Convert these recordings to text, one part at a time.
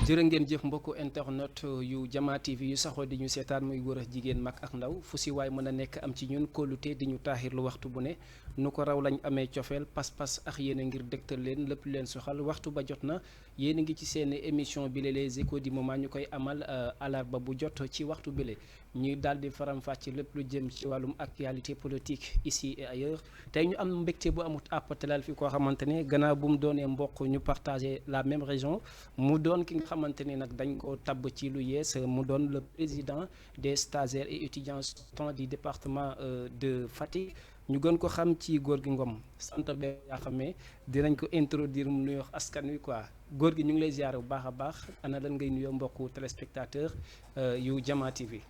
jërë ngeen jëf mbokku internet yu Jama TV yu saxoo di ñu seetaan muy góor ak jigéen mag ak ndaw fu si waay mën a nekk am ci ñun kóolute di ñu taaxirlu waxtu bu ne nu ko raw lañ amee cofeel pas-pas ak yéen a ngir dégtal leen lépp leen soxal waxtu ba jot na yéen a ngi ci seen émission bile les échos du moment ñu koy amal alarba bu jot ci waxtu bile ñuy daal di faram-fàcce lépp lu jëm ci wàllum actualité politique ici et ailleurs tey ñu am mbégte bu amut àppatelal fi koo xamante ne gannaaw bu mu doonee mbokk ñu partagé la même région mu doon ki nga xamante ne nag dañ ko tabb ci lu yees mu doon le président des stagiaires et étudiants sortants du département de Fatick ñu gën ko xam ci góor gi Ngom sant be yaa xamee dinañ ko introduire mu nuyoo askan wi quoi góor gi ñu ngi lay ziare bu baax a baax ana lan ngay nuyoo mbokku téléspectateur yu Jama TV.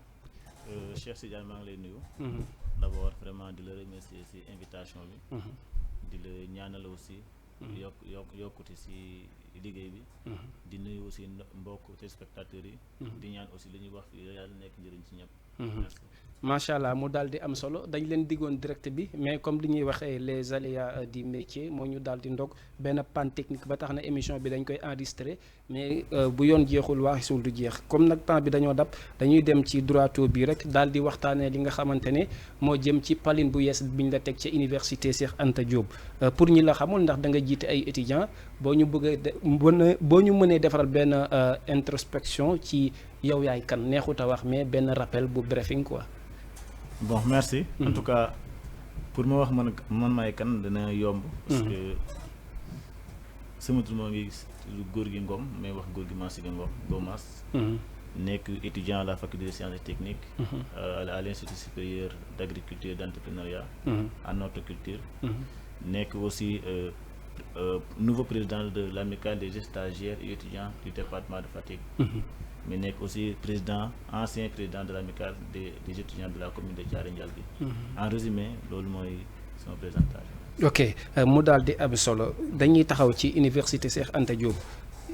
Cheikh Sidiane maa ngi lay nuyu. D'abord vraiment di la remercier ci invitation bi. di la ñaanal aussi. yokkute ci liggéey bi. di nuyu aussi mbokk téléspectateurs yi. di ñaan aussi li ñuy wax fii yàlla nekk njëriñ ci ñëpp. merci. macha allah mu daal di am solo dañ leen diggoon direct bi mais comme li ñuy waxee les aléas du métier moo ñu daal di ndog benn panne technique ba tax na émission bi dañ koy enregistré mais bu yoon jeexul waaxisul du jeex comme nag temps bi dañoo dab dañuy dem ci droito bi rek daal di waxtaanee li nga xamante ne moo jëm ci paline bu yees biñ la teg ca université Cheikh Anta Diop pour ñi la xamul ndax da nga jiite ay étudiants boo ñu bëggee boo ñu mënee defaral benn introspection ci yow yaay kan neexut a wax mais benn rappel bu briefing quoi. Bon, merci. En tout cas, pour moi, man maay kan dana yomb. Parce que sama tur moo ngi Gorgui Ngom mais wax Gorgui Massika Ngom Gomas. nekk étudiant à la faculté des sciences et techniques. À l'Institut supérieur d'agriculture et d'entrepreneuriat. en horticulture. nekk aussi nouveau président de l'amicale des stagiaires et étudiants du département de Fatick. mais nekk aussi ancien président de l'amicale des étudiants de la commune de Thiaré Ndialgui. En résumé loolu mooy sama présentation. ok mu daal di am solo dañuy taxaw ci université Cheikh Anta Diop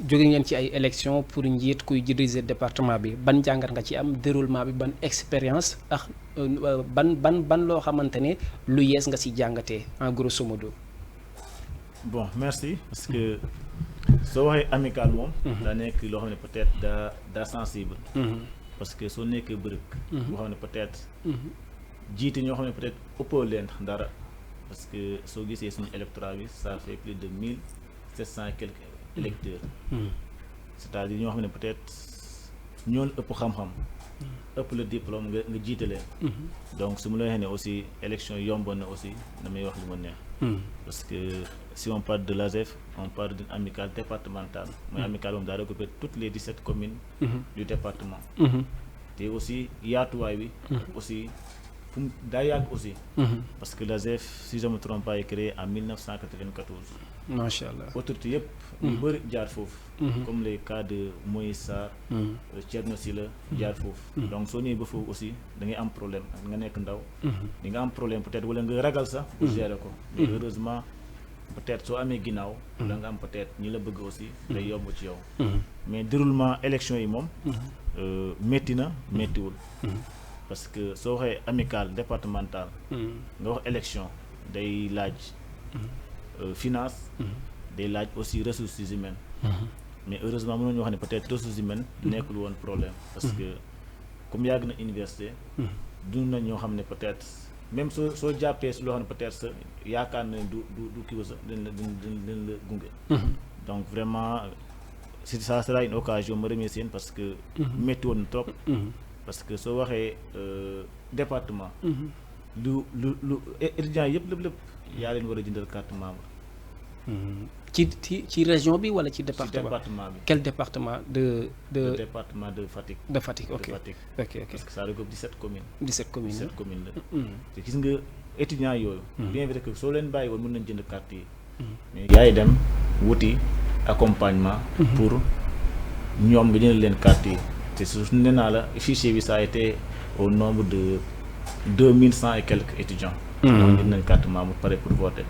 jóge ngeen ci ay élections pour njiit kuy diriger département bi ban jàngat nga ci am déroulement bi ban expérience ak ban loo xamante ne lu yees nga ci jàngatee en grosso modo. bon merci parce que soo waxee amical moom. daa nekk loo xam ne peut-être daa sensible. parce que soo nekkee bërëb. boo xam ne peut-être. jiite ñoo xam ne peut-être ëppoo leen dara. parce que soo gisee suñu électorat bi ça fait plus de 1700 et quelques électeurs. c'est-à-dire ñoo xam ne peut-être ñoo ëpp xam-xam. ëpp le diplôme nga jiite leen. donc su ma la waxee ne aussi élection yomboon na aussi damay wax li ma neex. parce que si on parle de l'ASEF on parle d'une amicale départementale mooy amicale moom daa regrouper toutes les 17 communes du département te aussi yaatuwaay bi aussi fu mu daa yàgg aussi parce que l'ASEF si je me trompe pas est créé en 1994 macha allah autorité yëpp ñu bëri jaar foofu comme les cas de Moïse Sarr Thierno Sylla jaar foofu donc soo ñëwee ba foofu aussi da ngay am problème nga nekk ndaw di nga am problème peut-être wala nga ragal sax pour gérer ko mais heureusement peut-être soo amee ginnaaw da nga am peut-être ñi la bëgg aussi day yomb ci yow mais déroulement élection yi moom métti na méttiwul parce que soo waxee amicale départementale nga wax élection day laaj finance day laaj aussi ressources humaines mais heureusement mënoon ñu wax ne peut-être ressources humaines nekkul woon problème parce que comme yàgg na université dund na ñoo xam ne peut-être même soo jàppee si loo xam ne peut-être sa yaakaar na du kii sa dañ la gunge donc vraiment ça sera une occasion ma remercier parce que métti woon na trop parce que soo waxee département lu étudiants yëpp yaa leen war a jëndal carte membre ci région bi wala ci département bi quel département de département de Fatick de Fatick ok parce que ça regroupe 17 communes 17 communes la te gis nga étudiants yooyu bien vrai que soo leen bàyyi woon mën nañ jënd carte yi mais yaay dem wuti accompagnement pour ñoom nga jëndal leen carte yi te su nee naa la fichier bi ça a été au nombre de 2100 et quelques étudiants ñoo jënd nañ carte membre pare pour voter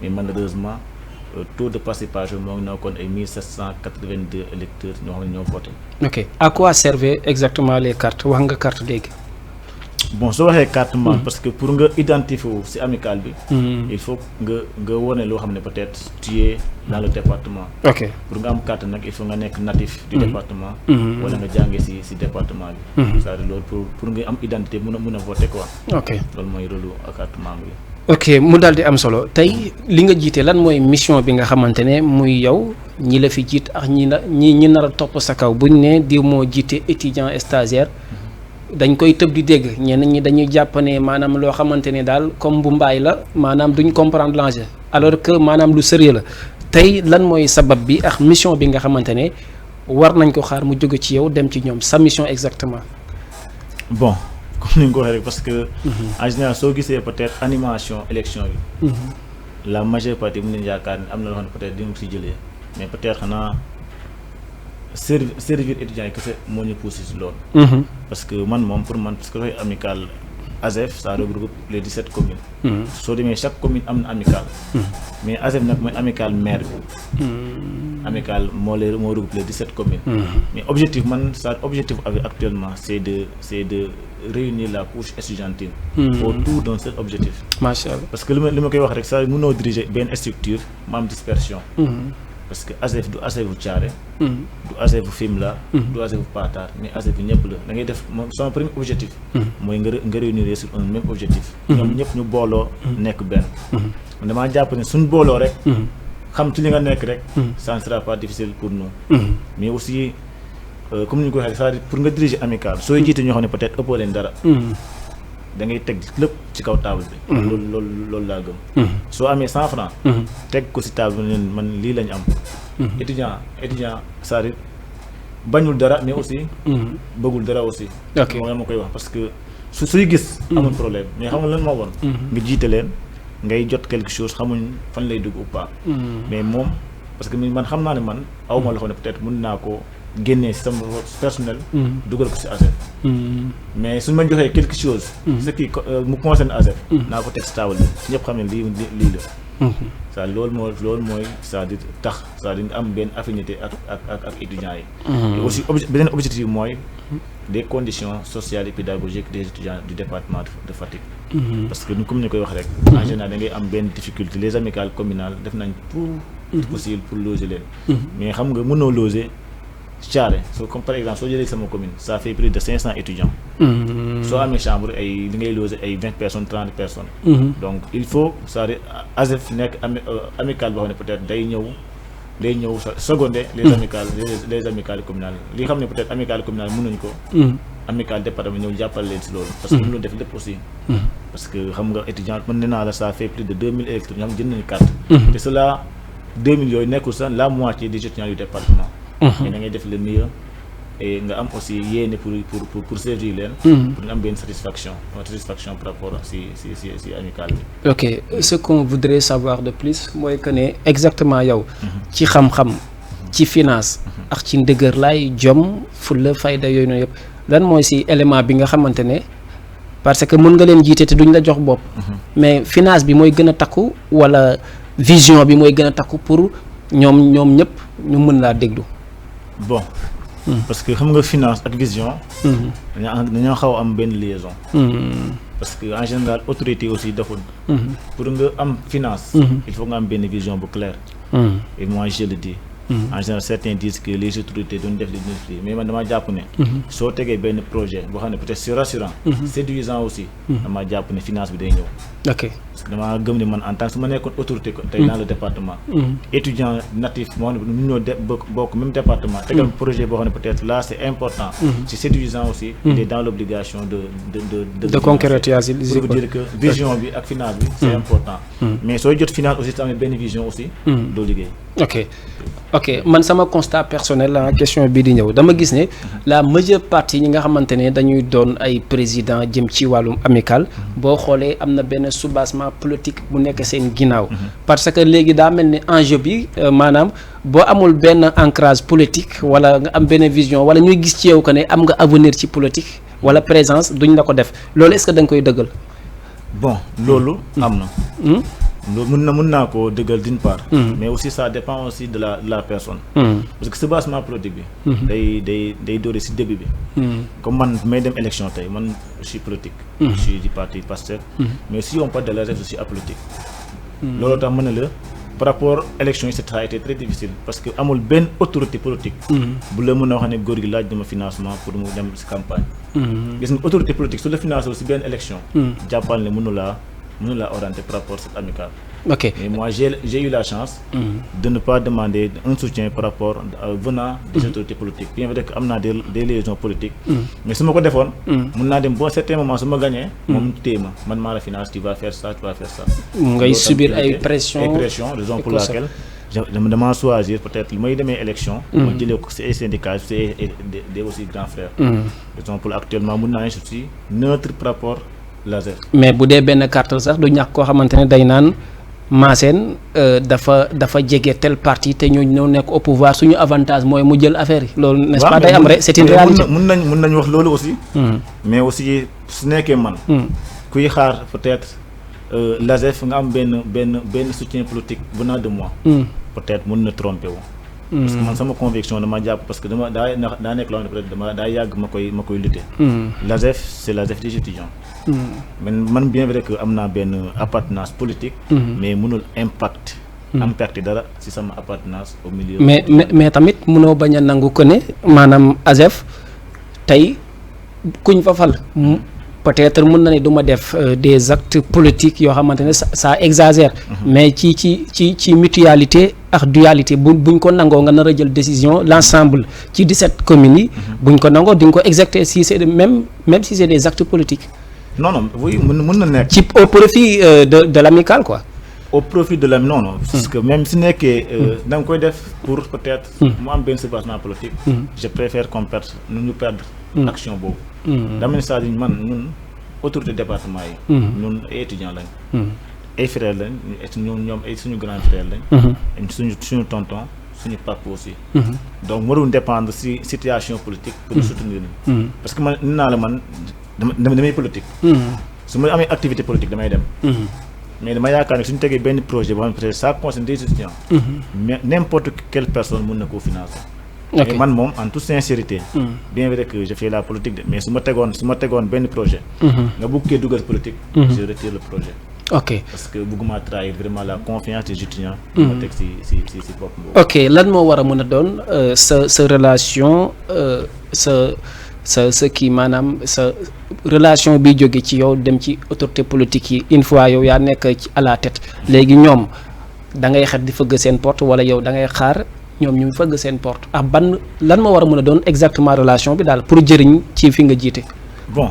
mais malheureusement taux de participation moo ngi nekkoon ay 1782 électeurs ñoo xam ne ñoo voté. ok à quoi servaient exactement les cartes wax nga carte léegi. bon soo waxee carte membre parce que pour nga identifier wu si amical bi il faut nga wone loo xam ne peut-être tu es dans le département. ok pour nga am carte nag il faut nga nekk natif du département wala nga jàngee si département bi c'est-à-dire loolu pour nga am identité mun a voter quoi. ok loolu mooy rôle ak carte membre bi. ok mu daal di am solo tey li nga jiite lan mooy mission bi nga xamante ne muy yow ñi la fi jiit ak ñi nar a topp sa kaw buñ ne diw moo jiite étudiant stagiaire dañ koy tëb di dégg ñenn ñi dañuy jàpp ne maanaam loo xamante ne daal comme bu mbaay la maanaam duñ comprendre l'enjeu alors que maanaam lu sérieux la tey lan mooy sabab bi ak mission bi nga xamante ne war nañ ko xaar mu jóge ci yow dem ci ñoom sa mission exactement. bon comme ni nga ko waxee rek parce que en général soo gisee peut-être animation élection yi la majeure partie mën nañu yaakaar ne am na loo xam ne peut-être di nga si jëlee mais peut-être xanaa servir étudiants yi kese moo ñu poussé si loolu. parce que man moom pour man parce que dafay amical ASEF ça regroupe les 17 communes. soo demee chaque commune am na amical. mais ASEF nag mooy amical maire bi. amical moo regroupe les 17 communes. mais objectif man sa objectif actuellement c'est de réunir la couche estudiantine. autour d'un seul objectif. macha allah parce que li ma koy wax rek ça mënoo diriger benn structure mu am dispersion. parce que ASEF du ASEF bu Thiaré. du ASEF bu Fimela. du ASEF bu Patar mais ASEF bi ñëpp la da ngay def moom son premier objectif. mooy nga réunir sur un même objectif. ñoom ñëpp ñu booloo nekk benn. damaa jàpp ne suñ booloo rek. xam ci li nga nekk rek. ça ne sera pas difficile pour nous. mais aussi comme ni ñu ko waxee c'est-à-dire pour nga diriger amical sooy jiite ñoo xam ne peut-être ëppoo leen dara. da ngay teg lépp ci kaw table bi. loolu laa gëm. soo amee 100 francs. teg ko ci table bi man lii lañu am. étudiant c'est-à-dire bañul dara mais aussi. bëggul dara aussi. ok moo ma koy wax parce que suy gis. amul problème mais xam nga lan moo woon. nga jiite leen ngay jot quelque chose xamuñ fan lay dugg ou pas. mais moom parce que man xam naa ne man awma loo xam ne peut-être mën naa ko génnee si sama personnel. dugal ko si ASEF. mais suñ ma joxee quelque chose. ce qui mu concerne ASEF. naa ko teg si table bi ñëpp xam ne lii la. ça loolu mooy c'est-à-dire tax c'est-à-dire nga am benn affinité ak étudiants yi. et aussi beneen objectif mooy des conditions sociales et pédagogiques des étudiants du département de Fatick. parce que comme ni koy wax rek. en général da ngay am benn difficulté les amicales communales def nañ tout possible pour loger leen. mais xam nga mënoo loger Thiaré comme par exemple soo jëlee sama commune ça fait plus de 500 étudiants. soo amee chambre ay li ngay loger ay 20 personnes 30 personnes. donc il faut c'est-à-dire ASEF nekk amical boo xam ne peut-être day ñëw seconder les amicales communales li xam ne peut-être amicales communales mënuñ ko. amical département ñëw jàppale leen si loolu. parce que mënuloo def lépp aussi. parce que xam nga étudiant mën nee naa la ça fait plus de 2000 électeurs ñoo xam jënd nañu carte. te cela 2000 yooyu nekkul sax la moitié des étudiants du département. mais da ngay def le mieux et nga am aussi yéene pour servir leen. pour nga am benn satisfaction par rapport si amical bi. ok ce qu'on voudrait savoir de plus mooy que ne exactement yow. ci xam-xam ci finance. ak ci ndëgër laay jom fulla fayda yooyu noonu yëpp lan mooy si élément bi nga xamante ne parce que mën nga leen jiite te duñ la jox bopp. mais finance bi mooy gën a takku wala vision bi mooy gën a takku pour ñoom ñëpp ñu mën laa déglu. bon parce que xam nga finance ak vision. dañoo xaw a am benn liaison. parce que en général autorité aussi deful. pour nga am finance. il faut nga am benn vision bu claire. et moi je le dis. en général certains disent que les autorités duñ def li mais man damaa jàpp ne. soo tegee benn projet boo xam ne peut-être c'est rassurant. séduisant aussi. damaa jàpp ne finance bi day ñëw. ok parce que damaa gëm ne man en tant que su ma nekkoon autorité tey dans le département. étudiant natif moo xam ne ñoo bokk même département. tegal projet boo xam ne peut-être là c'est important. c'est séduisant aussi. il est dans l'obligation de concrétiser. pour dire que vision bi ak finance bi c'est important. mais sooy jot finance aussi tamit benn vision aussi. doo liggéey. ok man sama constat personnel la question bii di ñëw dama gis ne la majeure partie ñi nga xamante ne dañuy doon ay président jëm ci wàllum amical boo xoolee am na benn soubassement politique bu nekk seen ginnaaw. parce que léegi daa mel ni enjeu bi maanaam boo amul benn ancrage politique wala nga am benn vision wala ñuy gis ci yow que ne am nga avenir ci politique wala présence duñ la ko def loolu est-ce que da nga koy dëggal. bon loolu am na. mun naa koo dëggal d'une part. mais aussi ça dépend aussi de la personne. parce que soubassement politique bi. day doore ci début bi. comme man may dem élection tey man je suis politique. je suis du parti Pastef. mais si on parle de l'ASEF je suis apolitique. loolu tax mën na la par rapport élection yi ça a été très difficile parce que amul benn autorité politique. bu la mën a wax ne góor gi laaj dama financement pour mu dem ci campagne. gis nga autorité politique su la financé wu ci benn élection. jàppal ne mënu laa orienter par rapport à cette amicale. Ok. Mais moi, j'ai eu la chance de ne pas demander un soutien par rapport venant des autorités politiques. Bien vrai que amna des liaisons politiques. Mais si je le fais, je peux à un certain moment, si je gagne, je la finance, tu vas faire ça, tu vas faire ça. Tu subir une pression. Raison pour laquelle je me demande choisir peut-être le de mes élections, je dis que syndicats, c'est des aussi grands frères. Raison pour actuellement, je suis neutre par rapport à l'ASEF. Mais si vous avez une carte, vous avez une carte. Massène dafa jege tel parti te ñoo ñoo nekk au pouvoir suñu avantage mooy mu jël affaire yi loolu n'est-ce pas day am rek c'est une réalité mun nañ wax loolu aussi mais aussi su nekkee man kuy xaar peut-être l'ASEF nga am benn soutien politique venant de moi peut-être mun na tromper wu parce que man sama conviction dama jàpp parce que dama daa nekk loo xam ne peut-être dama daa yàgg ma koy lutter l'ASEF c'est l'ASEF des étudiants man bien vrai que am naa benn appartenance politique mais mënul impacter dara ci sama appartenance au milieu mais tamit mënoo bañ a nangu ko ne maanaam ASEF tey kuñ fa fal peut-être mën na ne du ma def des actes politiques yoo xamante ne ça exagère mais ci mutualité ak dualité buñ ko nangoo nga nar a jël décision l'ensemble ci 17 communes yi buñ ko nangoo di nga ko exécuter si c'est même si c'est des actes politiques. Non, oui, au profit de l'amicale, quoi. Au profit de l'amicale, non. Parce que même si n'est que dans quoi def pour peut-être moi un bien soubassement politique, je préfère qu'on perde, nous perdre l'action beau. Dans le stade, nous, autorité département, nous étudiants là, et frères là, et nos grands frères là, et nos tontons, nos papas aussi. Donc moi, on dépend de la situation politique pour nous soutenir. Parce que man damay politique. su ma amee activité politique damay dem. mais dama yaakaar ne suñu tegee benn projet boo xam ne peut-être ça concerne des étudiants. mais n'importe quelle personne mën na koo financer. ok man moom en toute sincérité. bien vrai que je fais la politique mais su ma tegoon benn projet. nga bëgg kee dugal politique. je retire le projet. ok parce que bëgguma trahir vraiment la confiance des étudiants. ma teg si bopp boobu. ok lan moo war a mën a doon sa relation sa kii maanaam sa relation bi jóge ci yow dem ci autorité politique yi une fois yow yaa nekk ci à la tête léegi ñoom da ngay xet di fëgg seen porte wala yow da ngay xaar ñoom ñu fëgg seen porte ak ban lan moo war a mën a doon exactement relation bi daal pour jëriñ ci fi nga jiite. bon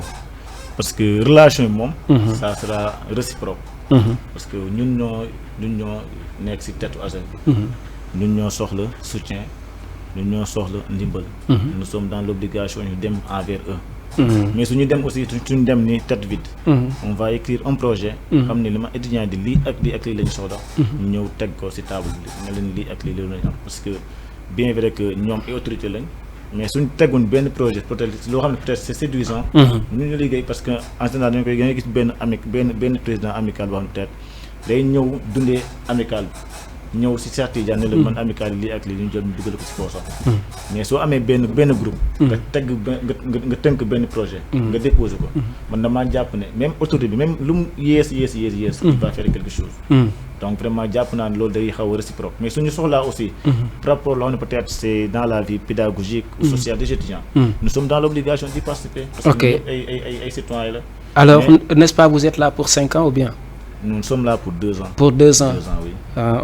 parce que relation bi moom. ça sera réciproque. parce que ñun ñoo nekk ci tête ASEF bi. ñun ñoo soxla soutien. Nous ñoo soxla ndimbal. Nous sommes dans l'obligation ñu dem envers eux. mais suñu dem aussi suñu dem ni tête vide. on va écrire un projet. xam ne li ma étudiant di lii ak lii lañu soxla. ñu ñëw teg ko ci table bi ne leen lii ak lii lañu am parce que bien vrai que ñoom ay autorité lañ mais suñu tegoon benn projet peut-être loo xam ne peut-être c'est séduisant. ñu liggéey parce que en général dañu koy gën a gis benn président amical boo xam ne peut-être day ñëw dundee amical bi. ñëw si Cheikh Tidiane ne la man amical lii ak lii ñu jël ñu dugal ko si poosam mais soo amee benn groupe nga tënk benn projet nga déposé ko man damaa jàpp ne même autorité bi même lu mu yées il va faire quelque chose donc vraiment jàpp naa ne loolu day xaw a réciproque mais suñu soxlaa aussi par rapport loo xam ne peut-être c'est dans la vie pédagogique ou sociale des étudiants nous sommes dans l'obligation d'y participer parce que ay citoyens la. Alors n'est-ce pas vous êtes là pour 5 ans ou bien? Nous sommes là pour 2 ans. Pour 2 ans. 2 ans, oui. Ah,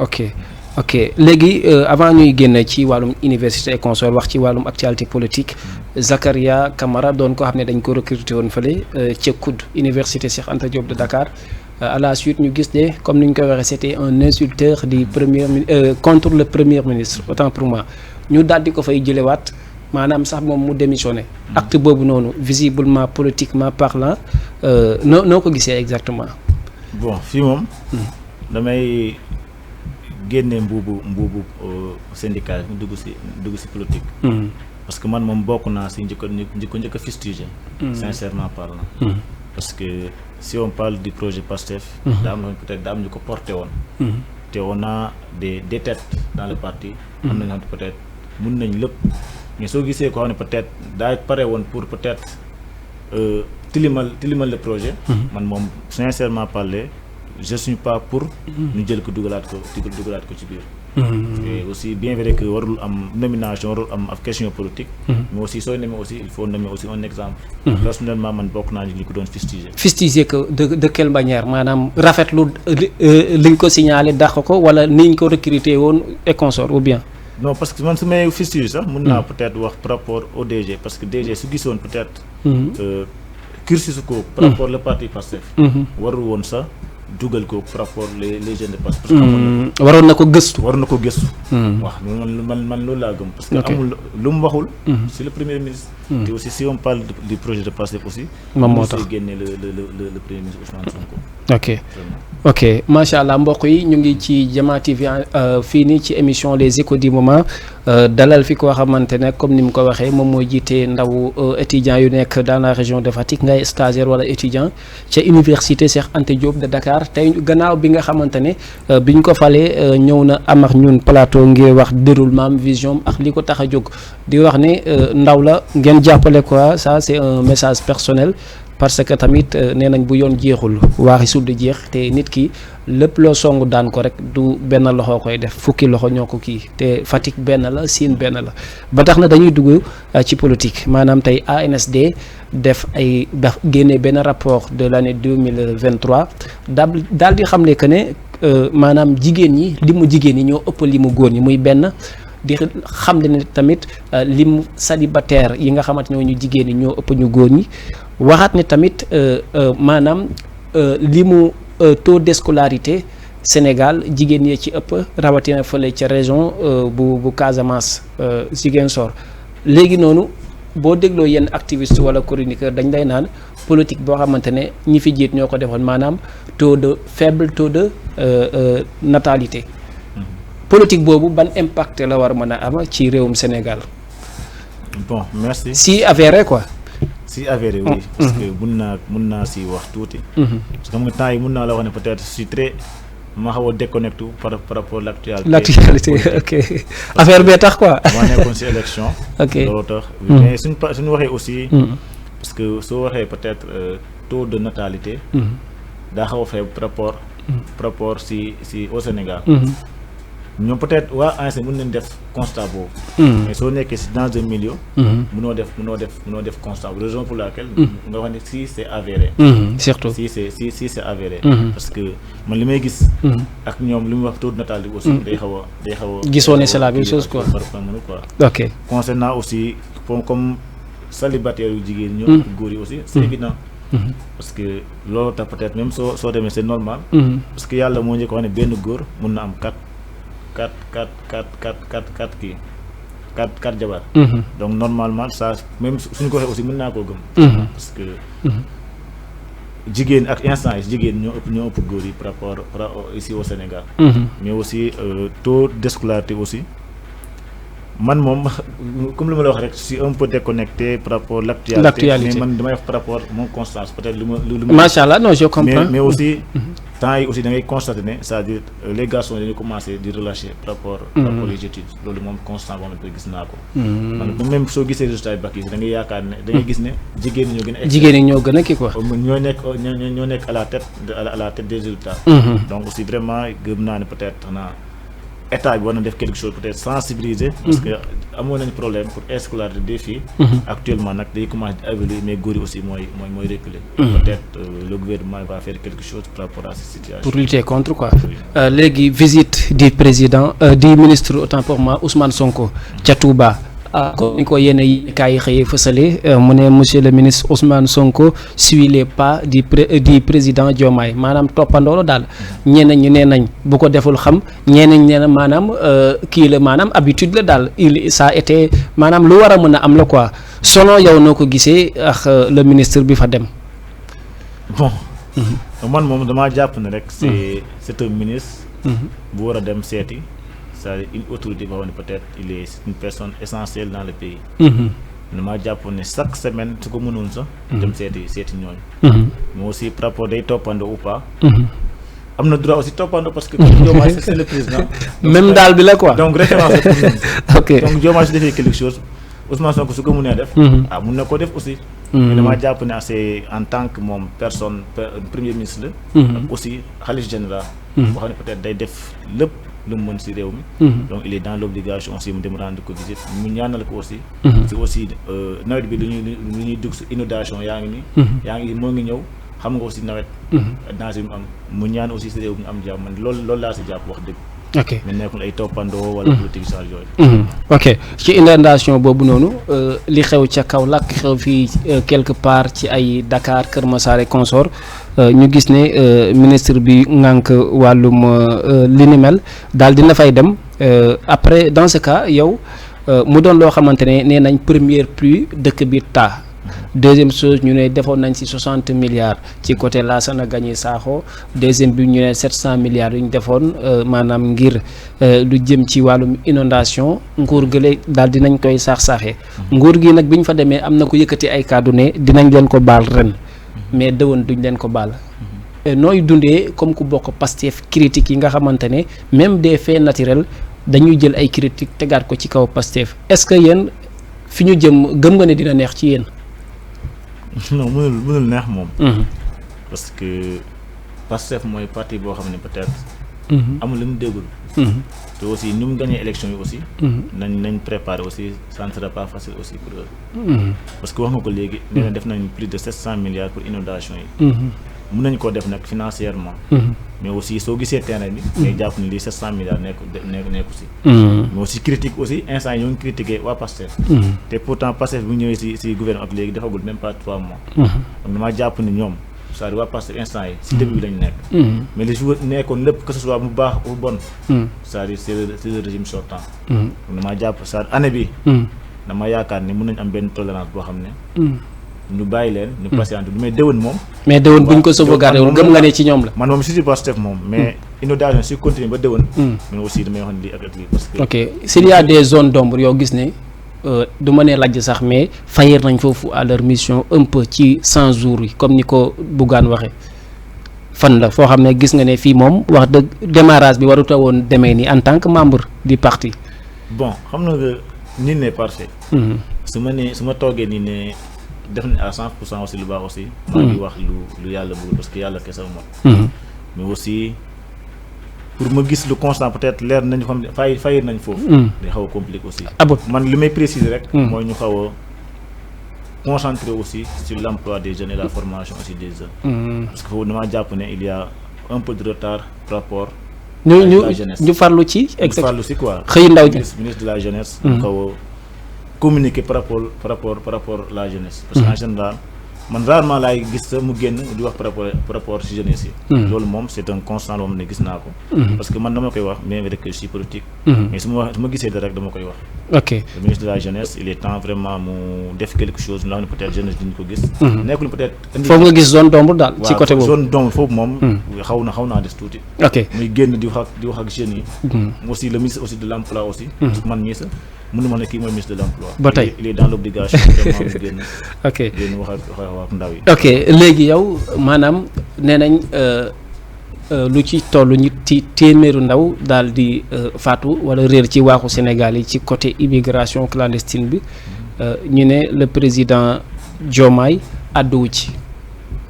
ok léegi avant ñuy génn ci wàllum université et consort wax ci wàllum actualité politique Zakaria Camara doon ko xam ne dañ ko recruter woon fële ca COUD université Cheikh Anta Diop de Dakar à la suite ñu gis ne comme ni ñu koy waxee c'était un insulteur du contre le premier ministre autant pour moi ñu daal di ko fay jëlewaat maanaam sax moom mu démissionné. acte boobu noonu visiblement politiquement parlant noo ko gisee exactement. Bon fii moom damay génne mbuubu syndicat dugg si politique. Parce que man moom bokk naa si njëkk a fustigé. Sincèrement parlant. parce que si on parle du projet PASTEF daa am peut-être daa am ñu ko porté woon te on a des têtes dans le parti am nañu xam ne peut-être mun nañ lépp mais soo gisee koo xam ne peut-être daa pare woon pour peut-être tilimal le projet man moom sincèrement parler je suis pas pour ñu jël ko dugalaat ko ci biir et aussi bien vrai que warul am nomination warul am question politique mais aussi sooy nommer aussi il faut nommer aussi un exemple personnellement man bokk naa ñu ko doon fustiger que de quelle manière maanaam rafetlu liñ ko signalé dàq ko wala niñ ko recruter woon et consort ou bien non parce que man su may fustiger sax mën naa peut-être wax par rapport au DG parce que DG su gisoon peut-être cursus ko par rapport le parti PASTEF warul woon sax dugal ko par rapport les jeunes de PASTEF parce que waroon na ko gëstu wax man loolu laa gëm parce que amul lu mu waxul c'est le premier ministre te aussi si on parle du projet de PASTEF aussi moom moo tax génne le premier ministre Ousmane Sonko ok macha allah mbokk yi ñu ngi ci Jama TV fii nii ci émission les échos du moment dalal fi koo xamante ne comme ni mu ko waxee moom mooy jiite ndaw étudiants yu nekk dans la région de Fatick ngay stagiaire wala étudiant ca université Cheikh Anta Diop de Dakar tey gannaaw bi nga xamante ne biñ ko falee ñëw na am ak ñun plateau ngir wax déroulement vision ak li ko tax a jóg di wax ne ndaw la ngeen jàppale quoi ça c'est un message personnel. parce que tamit nee nañ bu yoon jeexul waaxi sudd jeex te nit ki lépp loo songu daan ko rek du benn loxo koy def fukki loxo ñoo ko kii te Fatick benn la Sine benn la ba tax na dañuy dugg ci politique maanaam tey ANSD def génne benn rapport de l'année 2023 daal di xam ne que ne maanaam jigéen ñi limu jigéen ñi ñoo ëpp limu góor ñi muy benn di xam ne tamit limu célibataire yi nga xamante ne ñu jigéen ñi ñoo ëpp ñu góor ñi waxaat ne tamit maanaam limu taux de scolarité Sénégal jigéen ñi ci ëpp rawatina fële ca région bu Casamance Ziguinchor léegi noonu boo dégloo yenn activiste wala chroniqueur dañ lay naan politique boo xamante ne ñi fi jiit ñoo ko defoon maanaam faible taux de natalité politique boobu ban impact la war mën a am ci réewum Sénégal. Bon, merci. Si avéré quoi. Si avéré, oui. Parce que mun naa si wax tuuti. Parce que xam nga temps yi mun naa la wax ne peut-être je suis très ma xaw a déconnecté par rapport à l'actualité. L'actualité, ok. Affaire bee tax quoi. maa nekkoon si élection. ok looloo tax. mais suñu waxee aussi. parce que soo waxee peut-être taux de natalité. daa xaw a faible par rapport si au Sénégal. ñoom peut-être waa ANSD mën nañ def constat boobu. mais soo nekkee si dans un milieu. mënoo def constat boobu raison pour laquelle. nga wax ne si c'est avéré. surtout si c'est avéré. parce que man li may gis. ak ñoom li mu wax taux de natalité aussi. day xaw a gisoo ne c'est la même chose quoi. ok concernant aussi comme célibataire yu jigéen ñoo góor yi aussi c'est évident. parce que loolu tax peut-être même soo demee c'est normal. parce que yàlla moo njëkk wax ne benn góor mun na am 4 jabar. donc normalement ça même suñu ko waxee aussi mën naa koo gëm. parce que jigéen ak instant yi jigéen ñoo ëpp góor yi par rapport ici au Sénégal. mais aussi taux de scolarité aussi man moom comme li ma la wax rek je suis un peu déconnecté par rapport à l'actualité mais man damay wax par rapport mon constance peut-être lu ma macha allah non je comprends mais aussi temps yi aussi da ngay constater ne c'est-à-dire les garçons dañuy commencer di relâcher par rapport les études loolu moom constant boo xamante ne gis naa ko. man même soo gisee résultat yi bac yi da ngay yaakaar ne da ngay gis ne jigéen ñi ñoo gën a kii quoi. ñoo nekk à la tête des résultats. donc aussi vraiment gëm naa ne peut-être xanaa état bi war na def quelque chose peut-être sensibiliser. parce que amoon nañu problème pour scolarité des filles. actuellement nag day commencer di évoluer mais góor yi aussi mooy reculer. peut-être le gouvernement va faire quelque chose par rapport à cette situation. pour lutter contre quoi. léegi visite du président du ministre autant pour moi Ousmane Sonko ca Touba. comme ni ko yenn kaay yi xëyee fësale mu ne monsieur le ministre Ousmane Sonko suit les pas du président Diomaye maanaam toppandoolo daal ñeneen ñi nee nañ bu ko deful xam ñeneen ñi nee na maanaam kii la maanaam habitude la daal ça a été maanaam lu war a mën a am la quoi selon yow noo ko gisee ak le ministre bi fa dem. bon man moom damaa jàpp ne rek c'est un ministre. bu war a dem seeti. C'est une autorité boo xam ne peut-être il est une personne essentielle dans le pays. damaa jàpp ne chaque semaine su ko mënoon sax. dem seeti ñooñu. mais aussi par rapport day toppandoo ou pas. am na droit aussi toppandoo parce que. Diomaye c'est le président. même daal bi la quoi. donc référence la pour ñun. ok donc Diomaye su defee quelque chose Ousmane Sonko su ko mënee def. mun na ko def aussi. mais damaa jàpp ne c'est en tant que moom personne premier ministre la. ak aussi khalife général. boo xam ne peut-être day def lépp lu mu mën si réew mi. donc il est dans l'obligation aussi mu dem rendre ko visite mu ñaanal ko aussi. si aussi nawet bi lu ñuy dugg si inondation yaa ngi nii. moo ngi ñëw xam nga aussi nawet. danger mu am mu ñaan aussi si réew mi am jàmm man loolu laa si jàpp wax dëgg. ok mais nekkul ay toppandoo wala politique change yooyu. ok ci inondation boobu noonu li xew ca Kaolack xew fii quelque part ci ay Dakar Kër Massar et consort ñu gis ne ministre bi ngànk wàllum li ni mel daal dina fay dem après dans ce cas yow mu doon loo xamante ne nee nañ première pluie dëkk bi taa. deuxième chose ñu ne defoon nañ ci 60 milliards ci côté Lassana Gagny Sakho deuxième bi ñu ne 700 milliards yu ñu defoon maanaam ngir lu jëm ci wàllum inondation nguur gële daal dinañ koy saax-saaxee nguur gi nag bi ñu fa demee am na ko yëkkati ay kàddu ne dinañ leen ko baal ren mais dëwoon duñ leen ko baal nooy dundee comme ku bokk Pastef critiques yi nga xamante ne même des faits naturels dañuy jël ay critiques tegaat ko ci kaw Pastef est-ce que yéen fi ñu jëm gëm nga ne dina neex ci yéen. non mënul neex moom. parce que Pastef mooy parti boo xam ne peut-être. amul lu mu déggul. te aussi ni mu gagné élection yi aussi. nañ préparer aussi ça ne sera pas facile aussi pour eux. parce que wax nga ko léegi. nee na def nañ plus de 700 milliards pour inondation yi. mën nañu koo def nag financièrement. mais aussi soo gisee terrain bi. ngay jàpp ni lii 700 milliards nekku si. mais aussi critique aussi instant yi ñoo ngi critiqué waa Pastef. te pourtant Pastef bu ñëwee si gouvernement ak léegi defagul même pas 3 mois. donc damaa jàpp ni ñoom c'est-à-dire waa Pastef instant yi si début bi lañu nekk. mais li joué nekkoon lépp que ce soit mu baax ou bon. c'est-à-dire c'est le régime sortant. donc damaa jàpp c'est-à-dire année bi. dama yaakaar ni mën nañu am benn tolérance boo xam ne. ñu bàyyi leen ñu patiente mais déwén moom. mais déwén buñ ko sauvegarder woon gëm nga ne ci ñoom la. man moom si Pastef moom mais inondation si continuer ba déwén. mais aussi damay wax ne lii ak lii parce que. ok s'il y a des zones d'ombre yow gis ne du ma nee lajj sax mais faillir nañ foofu à leur mission un peu ci 100 jours yi comme ni ko Bougane waxee fan la foo xam ne gis nga ne fii moom wax dëgg démarrage bi warut a woon demee nii en tant que membre du parti. bon xam nga nit n'est parfait. su ma toogee nii ne. def nañ à 100% aussi lu baax aussi. maa ngi wax lu yàlla bëgg parce que yàlla kese moo. mais aussi pour ma gis lu constant peut-être leer nañu xam ne fayir nañ foofu. day xaw a compliqué aussi. man li may préciser rek. mooy ñu xaw a concentrer aussi sur l'emploi des jeunes et la formation aussi des jeunes. parce que foofu damaa jàpp ne il y a un peu de retard par rapport. ñu farlu ci. exactement farlu ci quoi. xëy ndaw ji ministre de la jeunesse. ñu xaw a communiquer par rapport la jeunesse. parce que en général man rarement laay gis mu génn di wax par rapport ci jeunesse yi. loolu moom c'est un constant loo xam ne gis naa ko. parce que man dama koy wax bien vrai que je suis politique. mais su ma gisee dara rek dama koy wax. ok le ministre de la jeunesse il est temps vraiment mu def quelque chose nga xam ne peut-être jeunesse duñu ko gis. nekkul peut-être. foofu nga gis zone d'ombre daal. ci côté boobu zone d'ombre foofu moom. xaw naa des tuuti. ok muy génn di wax ak jeunes yi. aussi le ministre aussi de l'emploi aussi. man mii sax mënuma ne kii mooy ministre de l'emploi. ba tey il est dans l'obligation vraiment mu génn. ok génn wax ak ndaw yi. ok léegi yow maanaam nee nañ lu ci toll ñu ci téeméeru ndaw daal di faatu wala réer ci waaxu Sénégal yi ci côté immigration clandestine bi ñu ne le président Diomaye àdduwu ci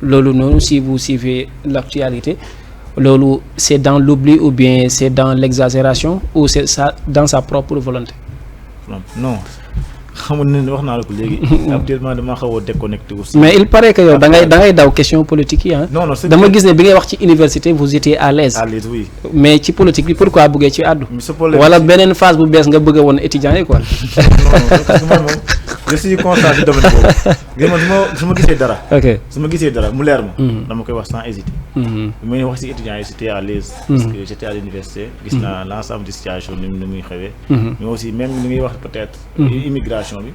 loolu noonu si vous suivez l'actualité loolu c'est dans l'oubli ou bien c'est dans l'exagération ou c'est ça dans sa propre volonté. non xam ne wax naa la ko léegi. actuellement dama xaw a déconnecté aussi. mais il paraît que yow da ngay daw question politique yi ah. non dama gis ne bi ngay wax ci université vous étiez à l'aise. À l'aise oui. mais ci politique bi pourquoi bëggee ci àddu. wala beneen phase bu bees nga bëgg a woon étudiants yi quoi. non moom je suis constant ci domaine boobu. su ma gisee dara. ok su ma gisee dara mu leer ma. dama koy wax sans hésiter. bi may wax ci étudiants yi j'étais à l'aise. parce que j'étais à l'université. gis naa l'ensemble des situations ni muy xewee. mais aussi même ni ngay wax peut-être. immigration bi.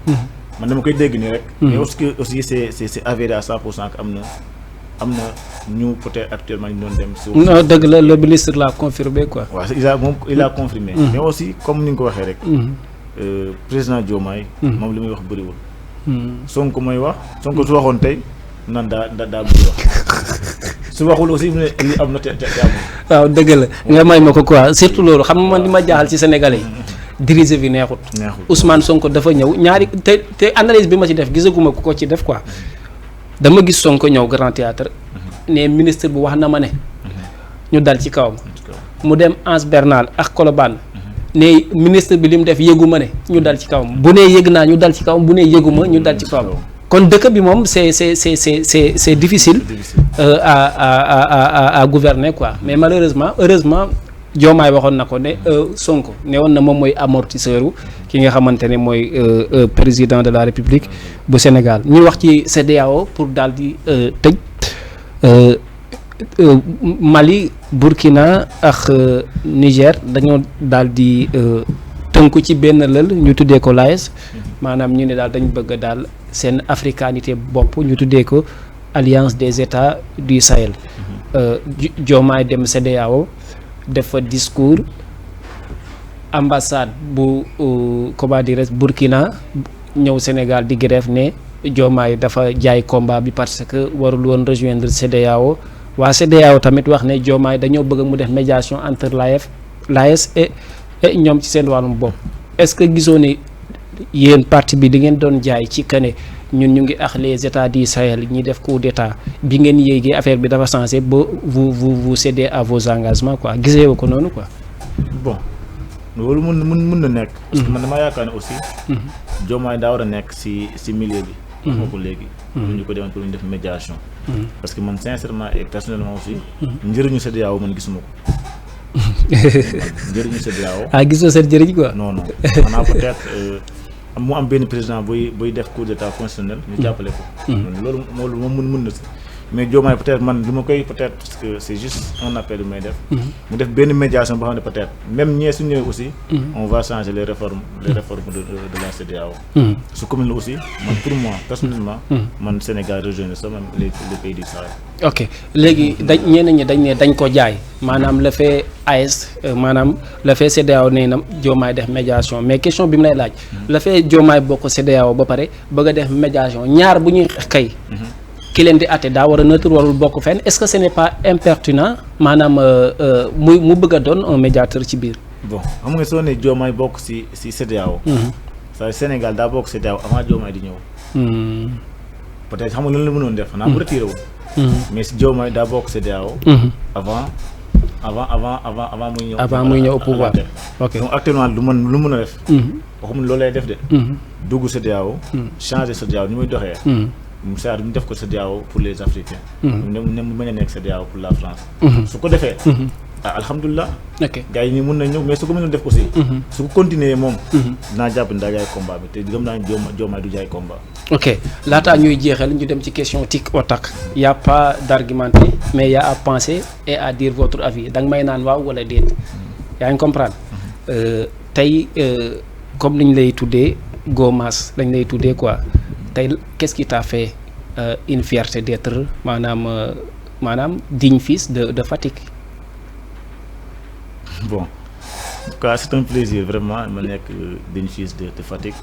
man dama koy dégg nii rek. mais aussi c'est avéré à 100% que am na ñu peut-être actuellement ñu doon dem. non dëgg la le ministre l'a confirmé quoi. waaw il a confirmé. mais aussi comme ni nga ko waxee rek. président Diomaye. moom li muy wax bëriwul. Sonko mooy wax Sonko su waxoon tey nan daa bëgg wax su waxul aussi mu ne li am na te amul. waaw dëgg la nga may ma ko quoi surtout loolu xam nga man li ma jaaxal ci sénégalais yi. diriger bi neexut. Ousmane Sonko dafa ñëw ñaari te analyse bi ma ci def gisaguma ku ko ci def quoi dama gis Sonko ñëw Grand Théâtre ne ministre bu wax na ma ne. ñu dal ci kawam. mu dem Anse Bernal ak Colobane ne ministre bi li mu def yëgu ma ne ñu dal ci kawam bu nee yëg naa ñu dal ci kawam bu nee yëgu ma ñu dal ci kawam. kon dëkk bi moom c'est difficile à gouverner quoi mais heureusement Diomaye waxoon na ko ne Sonko ne woon na moom mooy amortisseur ki nga xamante ne mooy président de la République bu Sénégal ñu wax ci CEDEAO pour daal di tëj Mali Burkina ak Niger dañoo daal di tënku ci benn lël ñu tuddee ko l'AES maanaam ñu ne daal dañ bëgg daal seen africanité bopp ñu tuddee ko Alliance des États du Sahel. Diomaye dem CEDEAO def fa discours ambassade bu comment dirais Burkina ñëw Sénégal di grève ne Diomaye dafa jaay combat bi parce que warul woon rejoindre CEDEAO waa CEDEAO tamit wax ne Diomaye dañoo bëgg mu def médiation entre l'AES et ñoom ci seen wàllum bopp est-ce que gisoo ne yéen parti bi di ngeen doon jaay ci kane ñun ñu ngi ak les états du Sahel ñi def coup d'état bi ngeen yéegee affaire bi dafa changé ba vous cédez à vos engagements quoi gisee ko noonu quoi. bon loolu mun na nekk. parce que man damaa yaakaar ne aussi. Diomaye daa war a nekk si milieu bi. kooku léegi. ñu ko demoon pour ñu def médiation. parce que man sincèrement et personnellement aussi. njëriñu CEDEAO man gisuma ko. njëriñu CEDEAO. gisoo seen njëriñ quoi. non xanaa peut-être mu am benn président buy def coup d'état constitutionnel. ñu jàppale ko. loolu moom mun na si. mais Diomaye peut-être man li ma koy peut-être parce que c'est juste un appel bu may def. mu def benn médiation boo xam ne peut-être même ñee su ñëwee aussi. on va changer les réformes de la CEDEAO. su commune la aussi man pour moi personnellement. man Sénégal rejoindre ça même les pays du Sahel. ok léegi ñeneen ñi dañ ne dañ ko jaay maanaam la fait AES maanaam la fait CEDEAO nee na Diomaye def médiation mais question bi mu lay laaj. la fait Diomaye bokk CEDEAO ba pare bëgg a def médiation ñaar bu ñuy kay. ki leen di àtte daa war a neutre warul bokk fenn est-ce que ce n'est pas impertinent maanaam mu bëgg a doon un médiateur ci biir. bon xam nga soo ne Diomaye bokk si CEDEAO. c'est Sénégal daa bokk CEDEAO avant Diomaye di ñëw. peut-être xam nga lan la mënoon def xanaa bu retiré wu. mais si Diomaye daa bokk CEDEAO. avant muy ñëw. avant muy ñëw au pouvoir. ok donc actuellement lu mën a def. waxum loolu lay def de. dugg CEDEAO. changer CEDEAO ni muy doxee. Moussa mu def ko CEDEAO pour les Africains. mu bañ a nekk CEDEAO pour la France. su ko defee. alhamdulilah. ok gars yi nii mun na ñëw mais su ko mënoon def aussi. su ko continuer moom. dinaa jàpp ne daa jaay combat bi te gëm naa ne Diomaye du jaay combat. ok laataa ñuy jeexal ñu dem ci question tic au tac y a pas d'argumenter mais y a à penser et à dire votre avis da nga may naan waaw wala déet. yaa ngi comprendre. tey comme niñ lay tuddee Gomas lañ lay tuddee quoi. tey qu'est-ce qui t'a fait une fierté d'être maanaam digne fils de Fatick. bon en tout cas c'est un plaisir vraiment ma nekk digne fils de Fatick.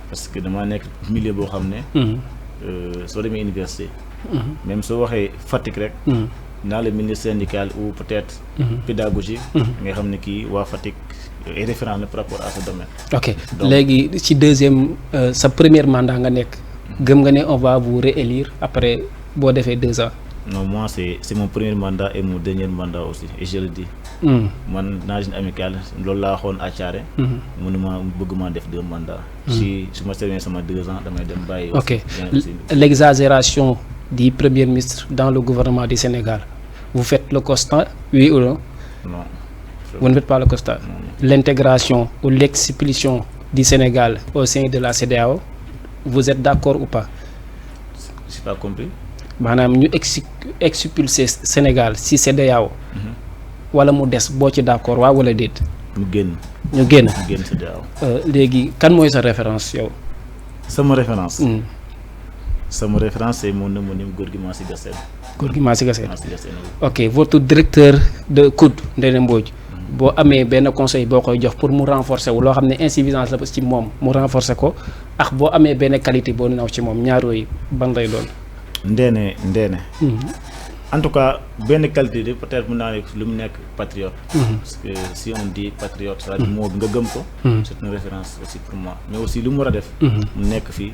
parce que dama nekk milieu boo xam ne. soo demee université. même soo waxee Fatick rek. dans le milieu syndical ou peut-être. pédagogique. nga xam ne kii waa Fatick. et référence par rapport à ce domaine. ok léegi ci deuxième sa premier mandat nga nekk. gëm nga ne on va vous réélire après boo defee 2 ans. non moi c'est mon premier mandat et mon dernier mandat aussi et je le dis. man nagine amicale loolu laa waxoon à Thiaré. mënuma bëgguma def 2 mandats. su ma servee sama 2 ans damay dem bàyyi. ok l'exagération du premier ministre dans le gouvernement du Sénégal vous faites le constat oui ou non. non. Vous ne faites pas le constat. L'intégration ou l'expulsion du Sénégal au sein de la CEDEAO, vous êtes d'accord ou pas? J'ai pas compris. maanaam ñu expulser Sénégal si CEDEAO. wala mu des boo ci d'accord waaw wala déet. ñu génn CEDEAO. léegi kan mooy sa référence yow. sama référence. sama référence c'est mon homonyme Gorgui Massiga Sène. Gorgui Massiga Sène. ok votre directeur de COUD Ndeye Mbodj. boo amee benn conseil boo koy jox pour mu renforcer wu loo xam ne insuffisance la ci moom mu renforcer ko ak boo amee benn qualité boo naw ci moom ñaar yooyu ban lay doon. Ndéné en tout cas benn qualité de peut-être mën naa ne lu mu nekk patriote. Parce que si on dit patriote c'est-à-dire moo bi nga gëm ko. c'est une référence aussi pour moi mais aussi lu mu war a def. mu nekk fii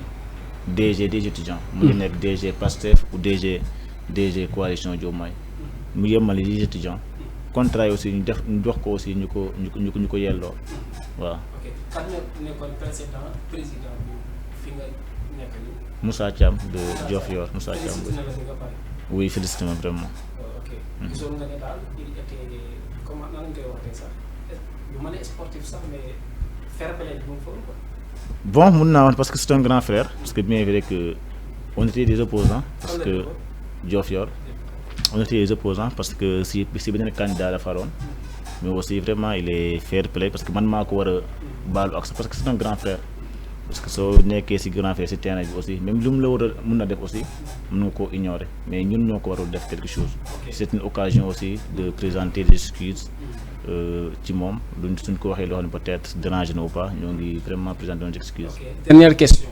DG des étudiants. mu ngi nekk DG Pastef ou DG coalition Diomaye mu yemale les étudiants contrat yi aussi ñu jox ko aussi ñu ko yelloo waaw. ok kan nga nekkoon président bi fi nga nekk nii. Moussa Thiam de Diofior Moussa Thiam. oui félicité ma vraiment. ok gisoon nga ne daal il était comment nan lañ koy waxee sax lu mën a sportif sax mais fair play bi mu fa quoi. Bon mun naa wax parce que c'est un grand frère parce que bien vrai que on était des opposants parce que Diofior on était des opposants parce que si beneen candidat la faroon mais aussi vraiment il est fair play parce que man maa ko war a baalu ak parce que c'est un grand frère parce que soo nekkee ci grand frère ci terrain bi aussi même lu mu la war a mun na def aussi mën nga koo ignorer mais ñun ñoo ko warul def quelque chose c'est une occasion aussi de présenter des excuses ci moom luñ suñ ko waxee loo xam ne peut-être dérange na ou pas ñoo ngi vraiment présenter nos excuses. Dernière question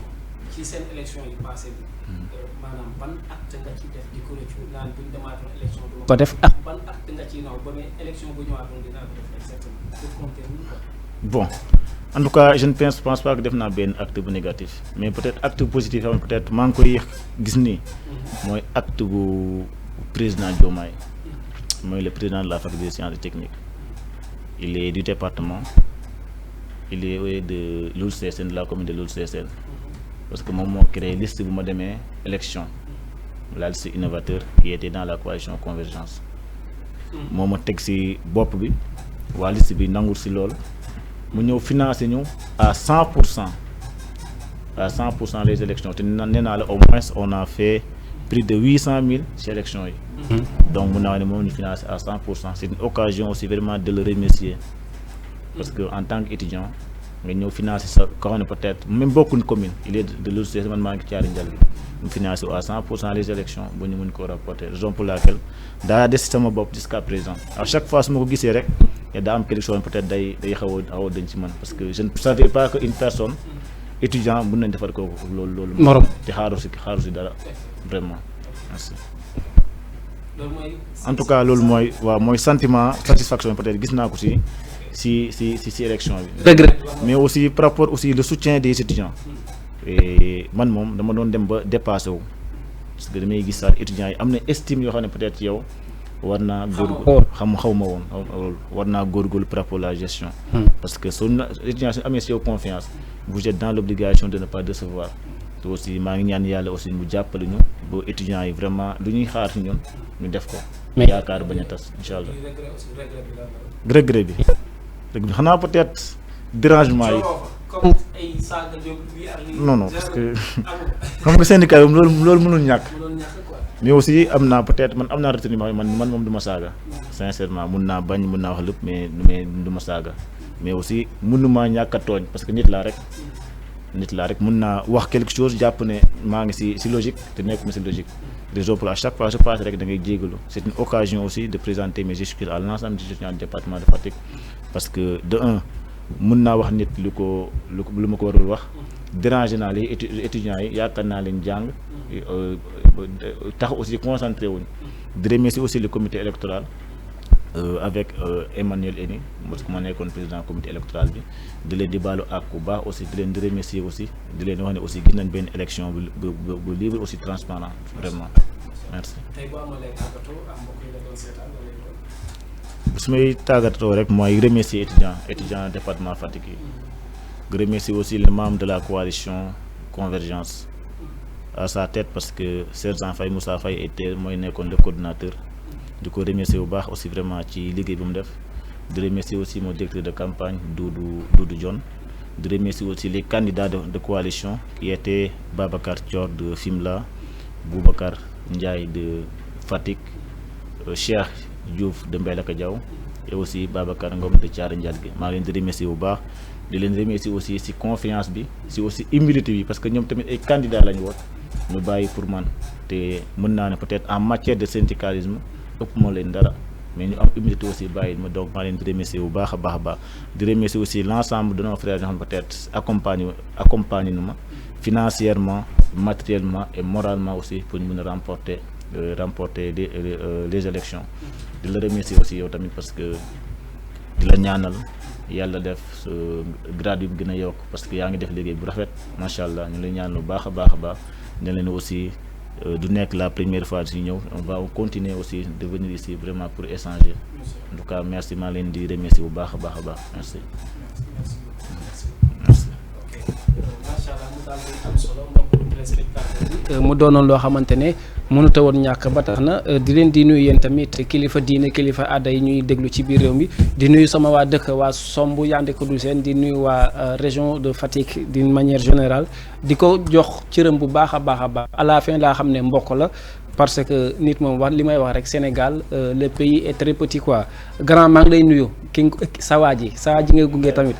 ci seen élection yi passé bi maanaam ban acte nga ci def di ko rëccu naan buñ demaatoon élection du ko def ak ban acte nga ciy naw ba mais élection bu ñëwaatoon dinaa ko def exactement pour compter quoi. Bon en tout cas je ne pense pas que def naa benn acte bu négatif mais peut-être acte positif xam peut-être maa ngi koy gis nii mooy acte bu président Diomaye mooy le président de la faculté des sciences et techniques. Il est du département, il est de Loul Sessène, de la commune de Loul Sessène. Parce que moi, j'ai créé une liste pour mes élections. La liste innovateur qui était dans la coalition Convergence. Moi, j'ai fait bop bi, la liste bi nangoul si lol. Nous financé nous à 100%. À 100% les élections. Au moins, on a fait plus de 800 000 élections. Donc, nous avons financé à 100%. C'est une occasion aussi vraiment de le remercier. Parce qu'en tant qu'étudiant, nous financons ça peut-être, même beaucoup de communes, il est de l'UCS, nous finançons à 100% les élections, nous pouvons rapporter. Raison pour laquelle, dans la décision jusqu'à présent, à chaque fois que je me dis, il y a quelque chose peut-être parce que je ne savais pas qu'une personne, étudiant, peut faire que vraiment. Merci. En tout cas loolu mooy sentiment satisfaction peut-être gis naa ko si élection bi. mais aussi par rapport aussi le soutien des étudiants. et man moom dama doon dem ba dépassé wu parce que damay gis sax étudiants yi am na estime yoo xam ne peut-être yow war naa góorgóorlu xaw ma woon war naa góorgóorlu par rapport à la gestion. parce que soo étudiants su amee si yow confiance vous êtes dans l'obligation de ne pas décevoir. te aussi maa ngi ñaan yàlla aussi mu jàppale ñu ba étudiants yi vraiment lu ñuy xaar ci ñun ñu def ko. yaakaar bañ a tas incha allah. regret bi xanaa peut-être dérangement yi. non parce que xam nga syndicat yi loolu mënul ñàkk. mais aussi am naa peut-être man am naa retenu man moom du ma saaga. sincèrement mun naa bañ mun naa wax lépp mais du ma saaga mais aussi mënuma ñàkk a tooñ parce que nit laa rek mun naa wax quelque chose jàpp ne maa ngi si logique te nekk ma si logique raison pour à chaque fois je passe rek da ngay jégalu c'est une occasion aussi de présenter mes excuses à l'ensemble des étudiants du département de Fatick parce que de un mun naa wax nit lu ma ko warul wax déranger naa les étudiants yi yaakaar naa leen jàng tax aussi concentré wuñ di remercier aussi le comité électoral avec Emmanuel Eni parce que ma nekkoon président comité électoral bi di leen di baalu ak bu baax aussi di leen di remercier aussi di leen wax ne aussi gis nañ benn élection bu libre aussi transparent vraiment merci. su may tàggatoo rek mooy remercier étudiant département Fatick yi remercier aussi les membres de la coalition Convergence à sa tête parce que sergent Faye Moussa Faye était mooy nekkoon le coordinateur. di ko remercier bu baax aussi vraiment ci liggéey bi mu def di remercier aussi mon directeur de campagne Doudou Dione di remercier aussi les candidats de coalition qui étaient Babacar Thior de Fimela Boubacar Ndiaye de Fatick Cheikh Diouf de Mbelaka Diaw et aussi Babacar Ngom de Thiaré Ndialgui maa leen di remercier bu baax di leen remercier aussi ci confiance bi ci aussi humilité bi parce que ñoom tamit ay candidats lañu woon ñu bàyyi pour man te mën naa ne peut-être en matière de syndicalisme ëpp ma leen dara mais ñu am humilité aussi bàyyi ma donc maa leen di remercier bu baax a baax a baax di remercier aussi l'ensemble de nos frères yoo xam peut-être accompagné nu ma financièrement matériellement et moralement aussi pour ñu mën a remporter les élections di la remercier aussi yow tamit parce que di la ñaanal yàlla def grade bi gën a yokk parce que yaa ngi def liggéey bu rafet macha allah ñu lay ñaan lu baax a baax a baax ne leen aussi du nekk la première fois si ñëw on va continuer aussi de venir ici vraiment pour échanger en tout cas merci maa leen di remercier bu baax a baax a baax merci. mu doonoon loo xamante ne mënut a woon ñàkk ba tax na di leen di nuyu yéen tamit kilifa diine kilifa aada yi ñuy déglu ci biir réew mi di nuyu sama waa dëkk waa Somb Yandé Koudou Sène di nuyu waa région de Fatick d'une manière générale di ko jox cëram bu baax a baax a baax à la fin laa xam ne mbokk la parce que nit moom wax li may wax rek Sénégal le pays est très petit quoi grand maa ngi lay nuyu ki sawaa ji nga gunge tamit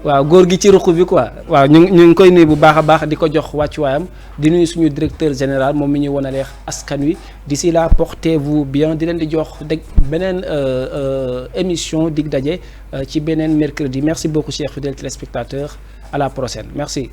waaw góor gi ci ruq bi quoi waaw ñu ngi koy nuyu bu baax a baax di ko jox wàccuwaayam di nuyu suñu directeur général moom mi ñuy wanalee askan wi d'ici là portez-vous bien di leen di jox dégg beneen émission dig daje ci beneen mercredi merci beaucoup chers fidèles téléspectateurs à la prochaine merci.